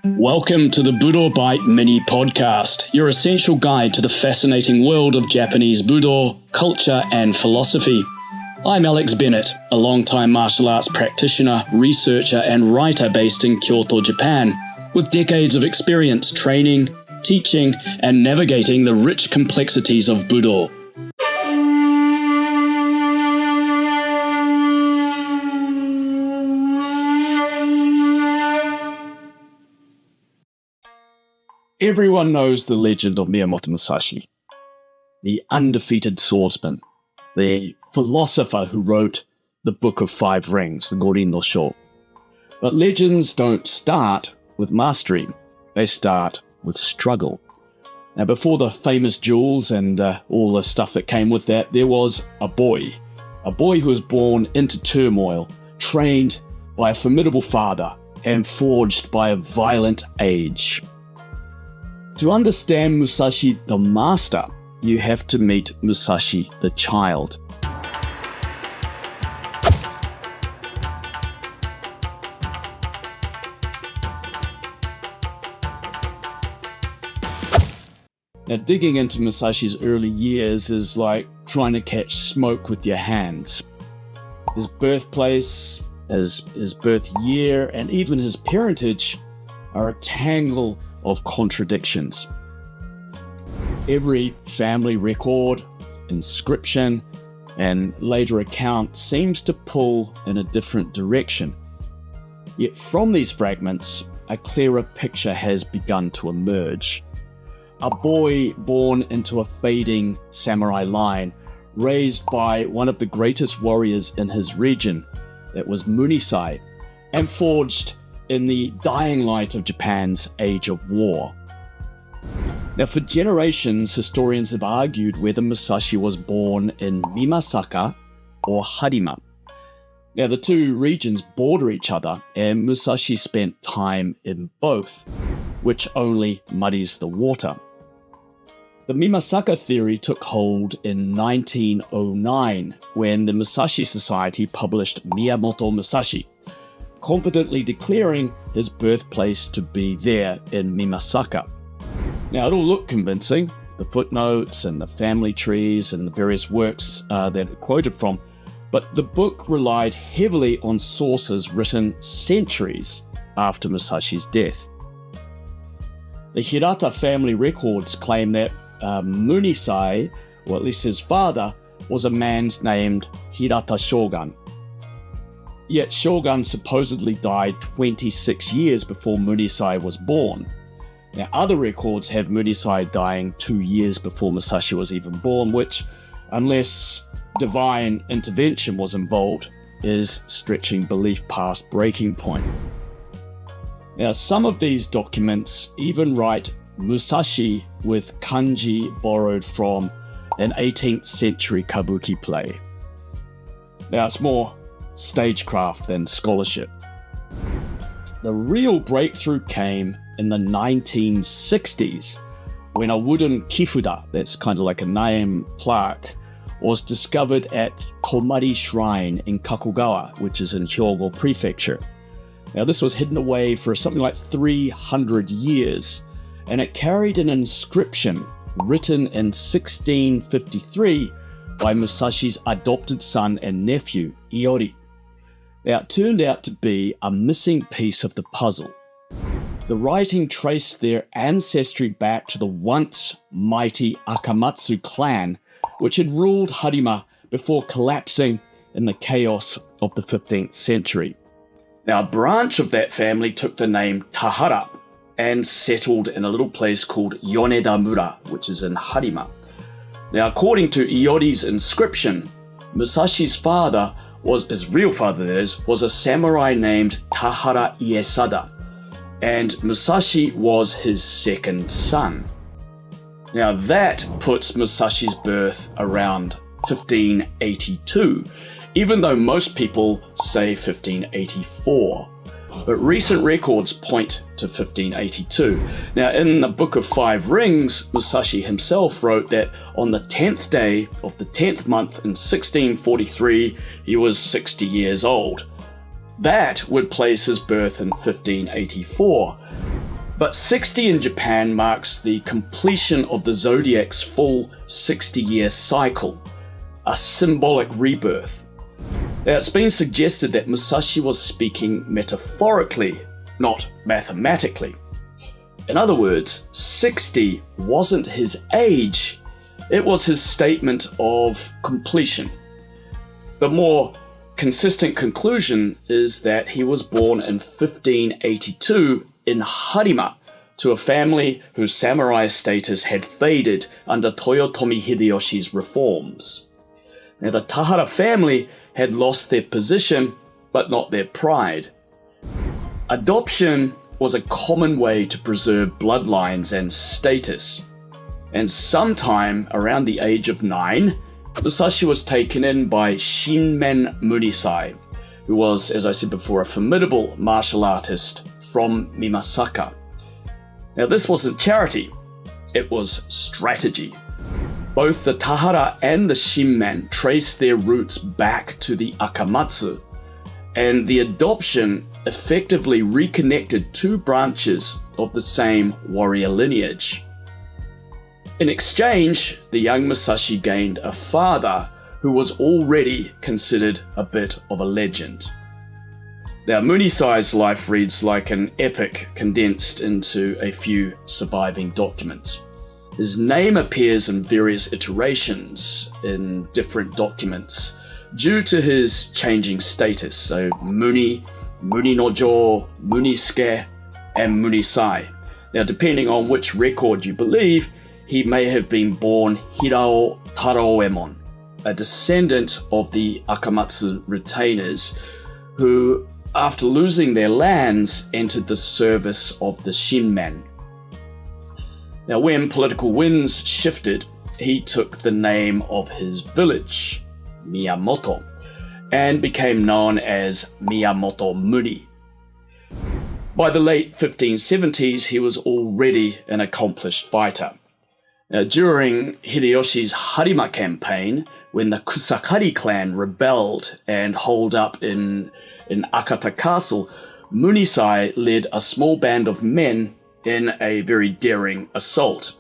Welcome to the Budo Bite mini podcast, your essential guide to the fascinating world of Japanese Budo, culture and philosophy. I'm Alex Bennett, a long-time martial arts practitioner, researcher and writer based in Kyoto, Japan, with decades of experience training, teaching and navigating the rich complexities of Budo. Everyone knows the legend of Miyamoto Musashi, the undefeated swordsman, the philosopher who wrote the Book of Five Rings, the Gorin no Sho. But legends don't start with mastery, they start with struggle. Now, before the famous duels and all the stuff that came with that, there was a boy who was born into turmoil, trained by a formidable father, and forged by a violent age. To understand Musashi the master, you have to meet Musashi the child. Now, digging into Musashi's early years is like trying to catch smoke with your hands. His birthplace, his birth year, and even his parentage are a tangle of contradictions. Every family record, inscription, and later account seems to pull in a different direction. Yet from these fragments, a clearer picture has begun to emerge. A boy born into a fading samurai line, raised by one of the greatest warriors in his region, that was Munisai, and forged in the dying light of Japan's age of war. Now, for generations, historians have argued whether Musashi was born in Mimasaka or Harima. Now, the two regions border each other, and Musashi spent time in both, which only muddies the water. The Mimasaka theory took hold in 1909, when the Musashi Society published Miyamoto Musashi, confidently declaring his birthplace to be there in Mimasaka. Now, it all looked convincing, the footnotes and the family trees and the various works that it quoted from, but the book relied heavily on sources written centuries after Musashi's death. The Hirata family records claim that Munisai, or at least his father, was a man named Hirata Shogun. Yet Shogun supposedly died 26 years before Munisai was born. Now, other records have Munisai dying 2 years before Musashi was even born, which, unless divine intervention was involved, is stretching belief past breaking point. Now, some of these documents even write Musashi with kanji borrowed from an 18th century kabuki play. Now, it's more stagecraft than scholarship. The real breakthrough came in the 1960s when a wooden kifuda, that's kind of like a name plaque, was discovered at Komari Shrine in Kakogawa, which is in Hyogo Prefecture. Now, this was hidden away for something like 300 years, and it carried an inscription written in 1653 by Musashi's adopted son and nephew, Iori. Now, it turned out to be a missing piece of the puzzle. The writing traced their ancestry back to the once mighty Akamatsu clan, which had ruled Harima before collapsing in the chaos of the 15th century. Now, a branch of that family took the name Tahara and settled in a little place called Yoneda-mura, which is in Harima. Now, according to Iori's inscription, Musashi's father his real father that is, was a samurai named Tahara Iesada, and Musashi was his second son. Now, that puts Musashi's birth around 1582, even though most people say 1584. But recent records point to 1582. Now, in the Book of Five Rings, Musashi himself wrote that on the 10th day of the 10th month in 1643, he was 60 years old. That would place his birth in 1584. But 60 in Japan marks the completion of the zodiac's full 60-year cycle, a symbolic rebirth. Now, it's been suggested that Musashi was speaking metaphorically, not mathematically. In other words, 60 wasn't his age, it was his statement of completion. The more consistent conclusion is that he was born in 1582 in Harima to a family whose samurai status had faded under Toyotomi Hideyoshi's reforms. Now, the Tahara family had lost their position, but not their pride. Adoption was a common way to preserve bloodlines and status. And sometime around the age of 9, Musashi was taken in by Shinmen Munisai, who was, as I said before, a formidable martial artist from Mimasaka. Now, this wasn't charity, it was strategy. Both the Tahara and the Shinmen traced their roots back to the Akamatsu, and the adoption effectively reconnected two branches of the same warrior lineage. In exchange, the young Musashi gained a father who was already considered a bit of a legend. Now, Munisai's life reads like an epic condensed into a few surviving documents. His name appears in various iterations in different documents due to his changing status, so Muni, Muni no Jo, Munisuke, and Munisai. Now, depending on which record you believe, he may have been born Hirao Taroemon, a descendant of the Akamatsu retainers, who, after losing their lands, entered the service of the Shinmen. Now, when political winds shifted, he took the name of his village, Miyamoto, and became known as Miyamoto Muni. By the late 1570s, he was already an accomplished fighter. Now, during Hideyoshi's Harima campaign, when the Kusakari clan rebelled and holed up in Akata Castle, Munisai led a small band of men in a very daring assault.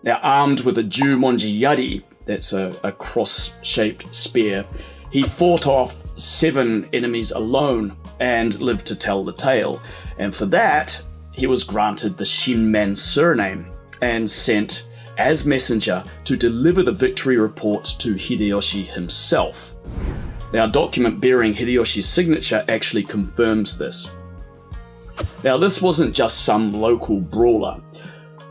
Now, armed with a Jumonji Yari, that's a cross-shaped spear, he fought off 7 enemies alone and lived to tell the tale. And for that, he was granted the Shinmen surname and sent as messenger to deliver the victory report to Hideyoshi himself. Now, a document bearing Hideyoshi's signature actually confirms this. Now, this wasn't just some local brawler.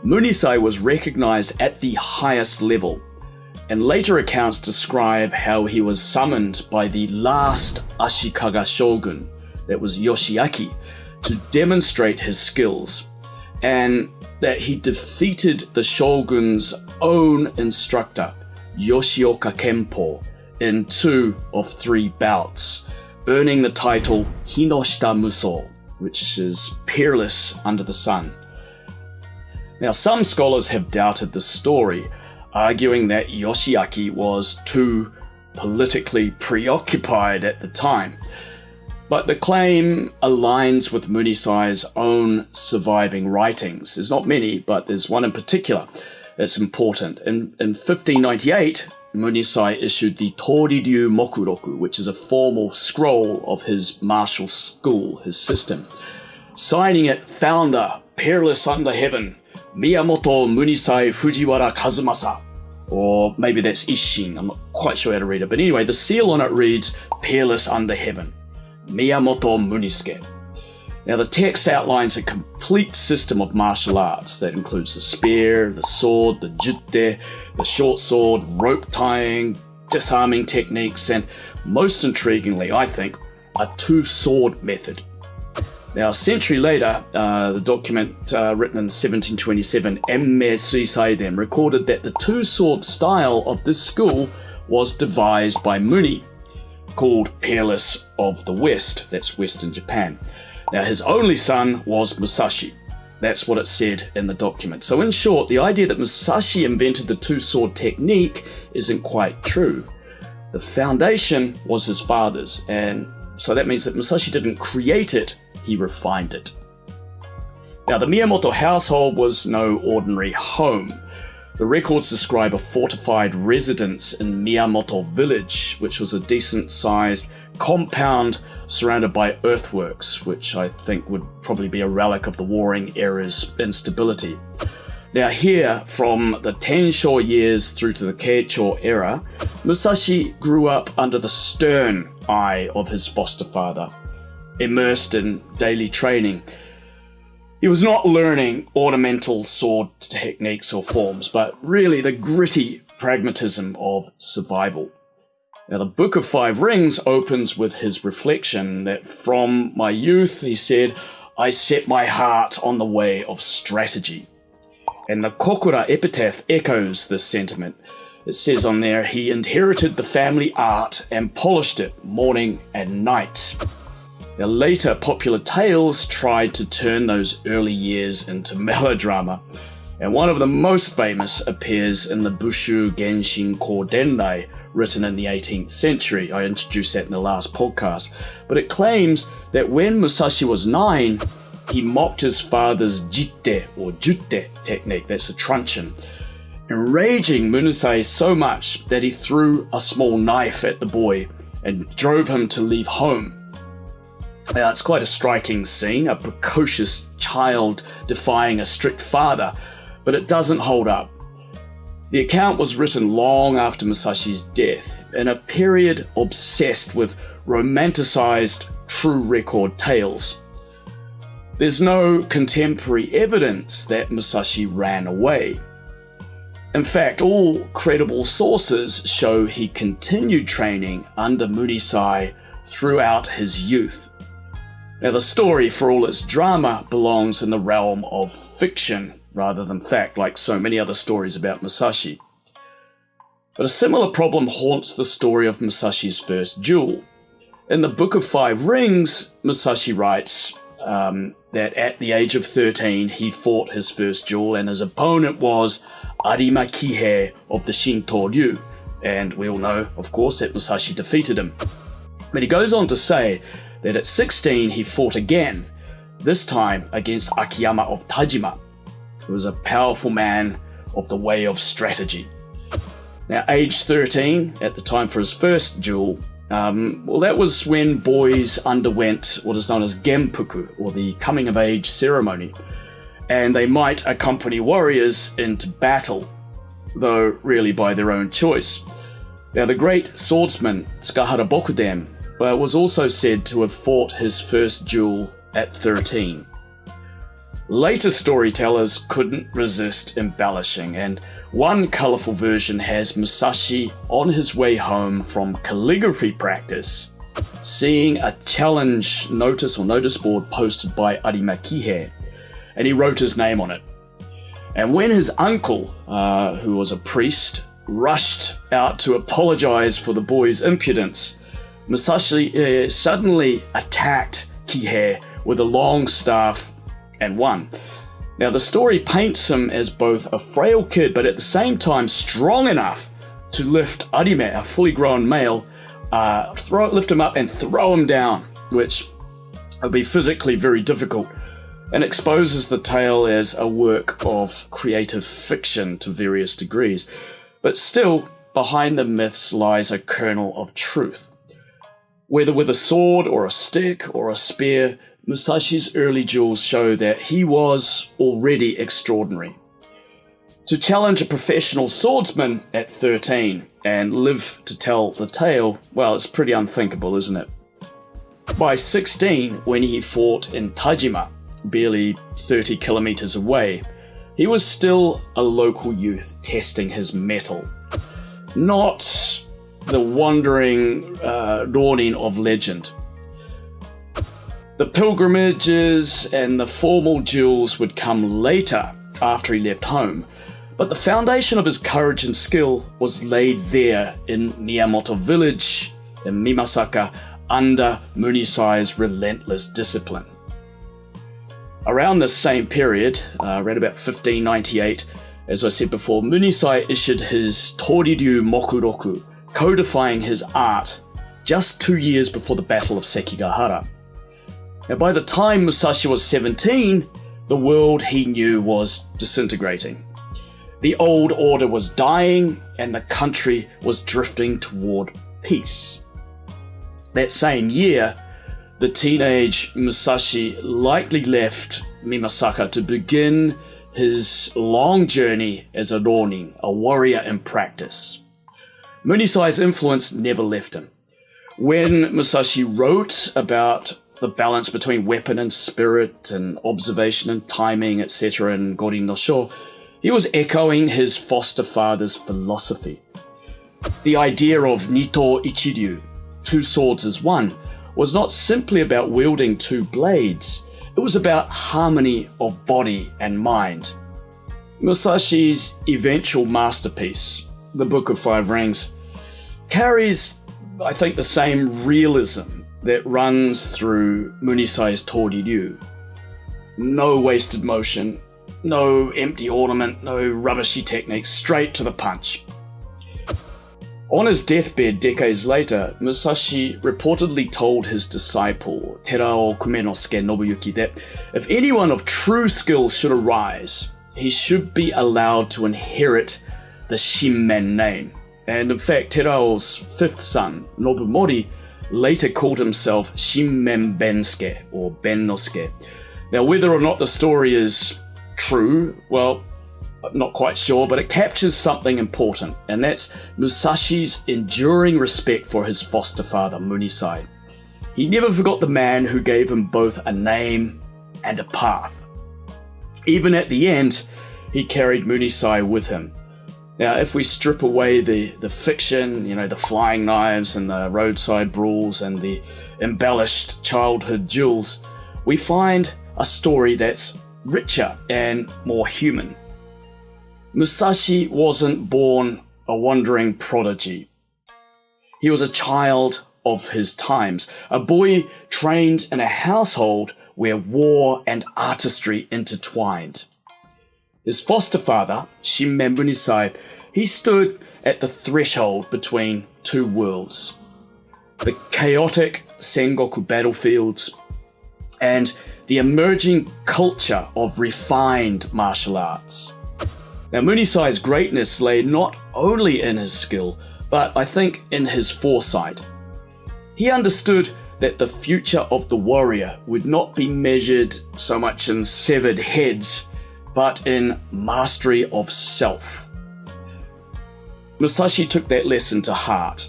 Munisai was recognized at the highest level, and later accounts describe how he was summoned by the last Ashikaga shogun, that was Yoshiaki, to demonstrate his skills, and that he defeated the shogun's own instructor, Yoshioka Kenpo, in 2 of 3 bouts, earning the title Hinoshita Muso, which is peerless under the sun. Now, some scholars have doubted the story, arguing that Yoshiaki was too politically preoccupied at the time. But the claim aligns with Munisai's own surviving writings. There's not many, but there's one in particular that's important. In 1598, Munisai issued the Toriryu Mokuroku, which is a formal scroll of his martial school, his system. Signing it, founder, peerless under heaven, Miyamoto Munisai Fujiwara Kazumasa. Or maybe that's Isshin, I'm not quite sure how to read it. But anyway, the seal on it reads, peerless under heaven, Miyamoto Munisuke. Now, the text outlines a complete system of martial arts that includes the spear, the sword, the jutte, the short sword, rope tying, disarming techniques, and most intriguingly, I think, a 2-sword method. Now, a century later, the document written in 1727, Emme Suisaiden, recorded that the 2-sword style of this school was devised by Muni, called Peerless of the West, that's Western Japan. Now, his only son was Musashi. That's what it said in the document. So in short, the idea that Musashi invented the 2-sword technique isn't quite true. The foundation was his father's, and so that means that Musashi didn't create it, he refined it. Now, the Miyamoto household was no ordinary home. The records describe a fortified residence in Miyamoto village, which was a decent-sized compound surrounded by earthworks, which I think would probably be a relic of the warring era's instability. Now here, from the Tensho years through to the Keicho era, Musashi grew up under the stern eye of his foster father, immersed in daily training. He was not learning ornamental sword techniques or forms, but really the gritty pragmatism of survival. Now, the Book of Five Rings opens with his reflection that from my youth, he said, I set my heart on the way of strategy. And the Kokura epitaph echoes this sentiment. It says on there, he inherited the family art and polished it morning and night. Now, later popular tales tried to turn those early years into melodrama, and one of the most famous appears in the Bushu Genshin Kodendai, written in the 18th century. I introduced that in the last podcast. But it claims that when Musashi was 9, he mocked his father's jitte or jutte technique, that's a truncheon, enraging Munisai so much that he threw a small knife at the boy and drove him to leave home. It's quite a striking scene, a precocious child defying a strict father, but it doesn't hold up. The account was written long after Musashi's death, in a period obsessed with romanticized true record tales. There's no contemporary evidence that Musashi ran away. In fact, all credible sources show he continued training under Munisai throughout his youth. Now, the story, for all its drama, belongs in the realm of fiction rather than fact, like so many other stories about Musashi. But a similar problem haunts the story of Musashi's first duel. In the Book of Five Rings, Musashi writes that at the age of 13, he fought his first duel, and his opponent was Arima Kihei of the Shinto-ryu. And we all know, of course, that Musashi defeated him. But he goes on to say that at 16 he fought again, this time against Akiyama of Tajima, who was a powerful man of the way of strategy. Now, age 13, at the time for his first duel, that was when boys underwent what is known as genpuku, or the coming-of-age ceremony, and they might accompany warriors into battle, though really by their own choice. Now, the great swordsman Tsukahara Bokuden was also said to have fought his first duel at 13. Later storytellers couldn't resist embellishing, and one colourful version has Musashi on his way home from calligraphy practice, seeing a challenge notice or notice board posted by Arima Kihei, and he wrote his name on it. And when his uncle, who was a priest, rushed out to apologise for the boy's impudence, Musashi suddenly attacked Kihei with a long staff and won. Now, the story paints him as both a frail kid, but at the same time strong enough to lift Arime, a fully grown male, lift him up and throw him down, which would be physically very difficult, and exposes the tale as a work of creative fiction to various degrees. But still, behind the myths lies a kernel of truth. Whether with a sword or a stick or a spear, Musashi's early duels show that he was already extraordinary. To challenge a professional swordsman at 13 and live to tell the tale, well, it's pretty unthinkable, isn't it? By 16, when he fought in Tajima, barely 30 kilometers away, he was still a local youth testing his mettle. Not the wandering dawning of legend. The pilgrimages and the formal duels would come later after he left home, but the foundation of his courage and skill was laid there in Miyamoto village in Mimasaka under Munisai's relentless discipline. Around this same period, around about 1598, as I said before, Munisai issued his Toriryu Mokuroku, codifying his art just 2 years before the Battle of Sekigahara. Now, by the time Musashi was 17, The world he knew was disintegrating. The old order was dying, and the country was drifting toward peace. That same year, the teenage Musashi likely left Mimasaka to begin his long journey as a ronin, a warrior in practice. Munisai's influence never left him. When Musashi wrote about the balance between weapon and spirit and observation and timing, etc. in Gorin no Sho, he was echoing his foster father's philosophy. The idea of Nito Ichiryu, two swords as one, was not simply about wielding two blades. It was about harmony of body and mind. Musashi's eventual masterpiece, the Book of Five Rings, carries, I think, the same realism that runs through Munisai's Tori-ryu. No wasted motion, no empty ornament, no rubbishy techniques, straight to the punch. On his deathbed decades later, Musashi reportedly told his disciple, Terao Kumenosuke Nobuyuki, that if anyone of true skill should arise, he should be allowed to inherit the Shinmen name. And in fact, Terao's fifth son, Nobumori, later called himself Shinmen Bensuke, or Bennosuke. Now, whether or not the story is true, well, I'm not quite sure, but it captures something important, and that's Musashi's enduring respect for his foster father, Munisai. He never forgot the man who gave him both a name and a path. Even at the end, he carried Munisai with him. Now, if we strip away the fiction, the flying knives and the roadside brawls and the embellished childhood duels, we find a story that's richer and more human. Musashi wasn't born a wandering prodigy. He was a child of his times, a boy trained in a household where war and artistry intertwined. His foster father, Shinmen Munisai, he stood at the threshold between two worlds, the chaotic Sengoku battlefields and the emerging culture of refined martial arts. Now, Munisai's greatness lay not only in his skill, but I think in his foresight. He understood that the future of the warrior would not be measured so much in severed heads, but in mastery of self. Musashi took that lesson to heart.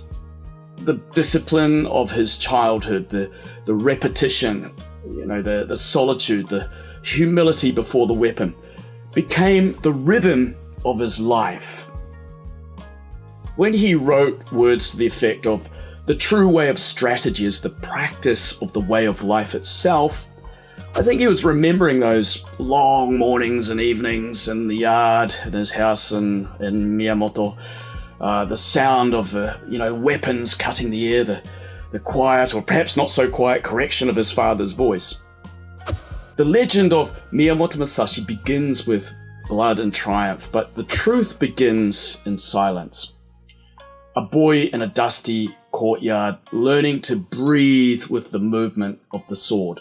The discipline of his childhood, the repetition, the solitude, the humility before the weapon, became the rhythm of his life. When he wrote words to the effect of the true way of strategy is the practice of the way of life itself, I think he was remembering those long mornings and evenings in the yard in his house in Miyamoto, the sound of weapons cutting the air, the quiet, or perhaps not so quiet, correction of his father's voice. The legend of Miyamoto Musashi begins with blood and triumph, but the truth begins in silence. A boy in a dusty courtyard learning to breathe with the movement of the sword.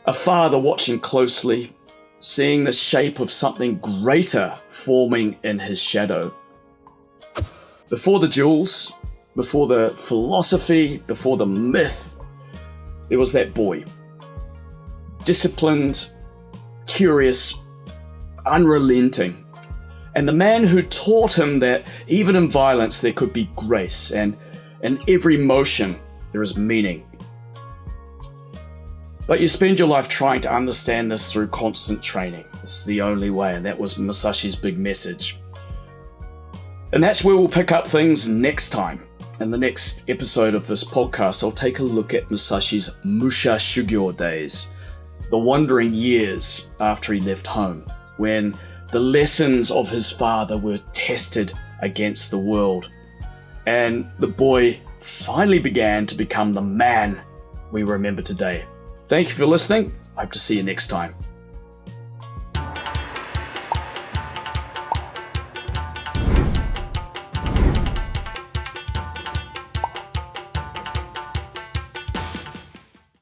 A father watching closely, seeing the shape of something greater forming in his shadow. Before the duels, before the philosophy, before the myth, there was that boy. Disciplined, curious, unrelenting, and the man who taught him that even in violence there could be grace, and in every motion there is meaning. But you spend your life trying to understand this through constant training. It's the only way, and that was Musashi's big message. And that's where we'll pick up things next time. In the next episode of this podcast, I'll take a look at Musashi's Musha Shugyo days, the wandering years after he left home, when the lessons of his father were tested against the world, and the boy finally began to become the man we remember today. Thank you for listening. I hope to see you next time.